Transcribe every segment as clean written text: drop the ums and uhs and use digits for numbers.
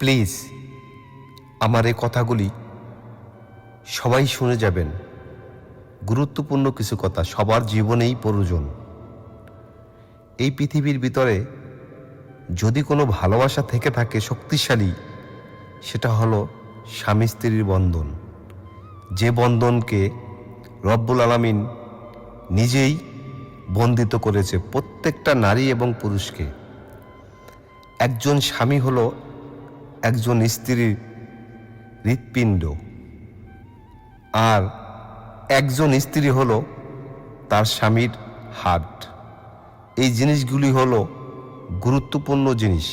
Please আমার এই কথাগুলি সবাই শুনে যাবেন। গুরুত্বপূর্ণ কিছু কথা সবার জীবনেই প্রয়োজন। এই পৃথিবীর ভিতরে যদি কোনো ভালোবাসা থেকে থাকে শক্তিশালী, সেটা হলো স্বামী স্ত্রীর বন্ধন। যে বন্ধনকে রব্বুল আলামিন নিজেই বন্দিত করেছে প্রত্যেকটা নারী এবং পুরুষকে। একজন স্বামী হলো একজন স্ত্রীর হৃৎপিণ্ড, আর একজন স্ত্রী হলো তার স্বামীর হার্ট। এই জিনিসগুলি হলো গুরুত্বপূর্ণ জিনিস,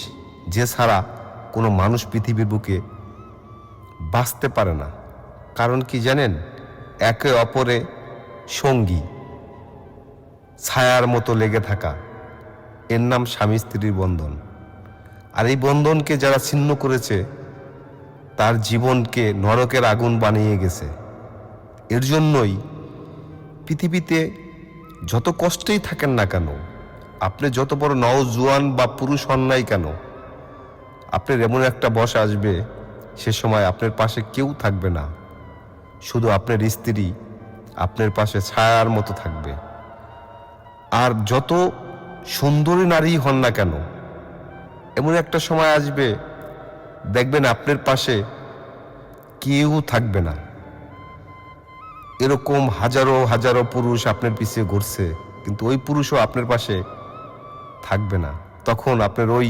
যে ছাড়া কোনো মানুষ পৃথিবীর বুকে বাঁচতে পারে না। কারণ কি জানেন, একে অপরে সঙ্গী, ছায়ার মতো লেগে থাকা, এর নাম স্বামী স্ত্রীর বন্ধন। আর এই বন্ধনকে যারা ছিন্ন করেছে তার জীবনকে নরকের আগুন বানিয়ে গেছে। এর জন্যই পৃথিবীতে যত কষ্টেই থাকেন না কেন, আপনি যত বড় নওজোয়ান বা পুরুষ হন নাই কেন, আপনার এমন একটা বয়স আসবে সে সময় আপনার পাশে কেউ থাকবে না, শুধু আপনার স্ত্রী আপনার পাশে ছায়ার মতো থাকবে। আর যত সুন্দরী নারী হন না কেন, এমন একটা সময় আসবে দেখবেন আপনার পাশে কেউ থাকবে না। এরকম হাজারো হাজারো পুরুষ আপনার পিছিয়ে ঘুরছে, কিন্তু ওই পুরুষও আপনার পাশে থাকবে না। তখন আপনার ওই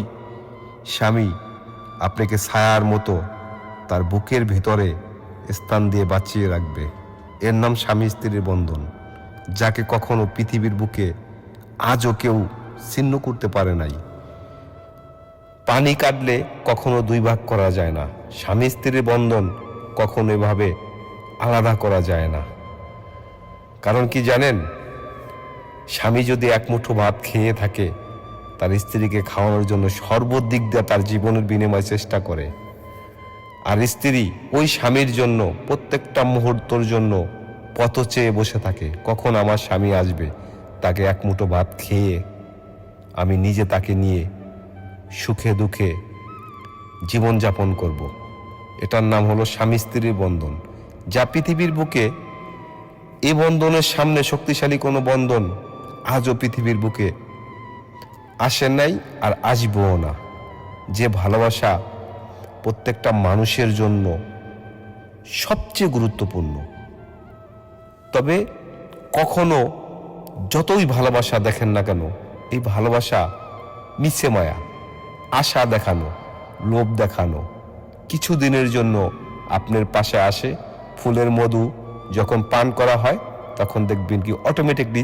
স্বামী আপনাকে ছায়ার মতো তার বুকের ভিতরে স্থান দিয়ে বাঁচিয়ে রাখবে। এর নাম স্বামী স্ত্রীর বন্ধন, যাকে কখনো পৃথিবীর বুকে আজও কেউ ছিন্ন করতে পারে নাই। পানি কাটলে কখনো দুই ভাগ করা যায় না, স্বামী স্ত্রীর বন্ধন কখনো এভাবে আলাদা করা যায় না। কারণ কি জানেন, স্বামী যদি এক মুঠো ভাত খেয়ে থাকে, তার স্ত্রীকে খাওয়ানোর জন্য সর্বদিক দিয়ে তার জীবনের বিনিময় চেষ্টা করে। আর স্ত্রী ওই স্বামীর জন্য প্রত্যেকটা মুহূর্তের জন্য পথ চেয়ে বসে থাকে, কখন আমার স্বামী আসবে, তাকে এক মুঠো ভাত খেয়ে আমি নিজে তাকে নিয়ে সুখে দুঃখে জীবনযাপন করব। এটার নাম হলো স্বামী স্ত্রীর বন্ধন, যা পৃথিবীর বুকে এই বন্ধনের সামনে শক্তিশালী কোনো বন্ধন আজও পৃথিবীর বুকে আসে নাই আর আসবেও না। যে ভালোবাসা প্রত্যেকটা মানুষের জন্য সবচেয়ে গুরুত্বপূর্ণ। তবে কখনো যতই ভালোবাসা দেখেন না কেন, এই ভালোবাসা মিছে মায়া, আশা দেখানো, লোভ দেখানো, কিছুদিনের জন্য আপনার পাশে আসে। ফুলের মধু যখন পান করা হয় তখন দেখবেন কি অটোমেটিকলি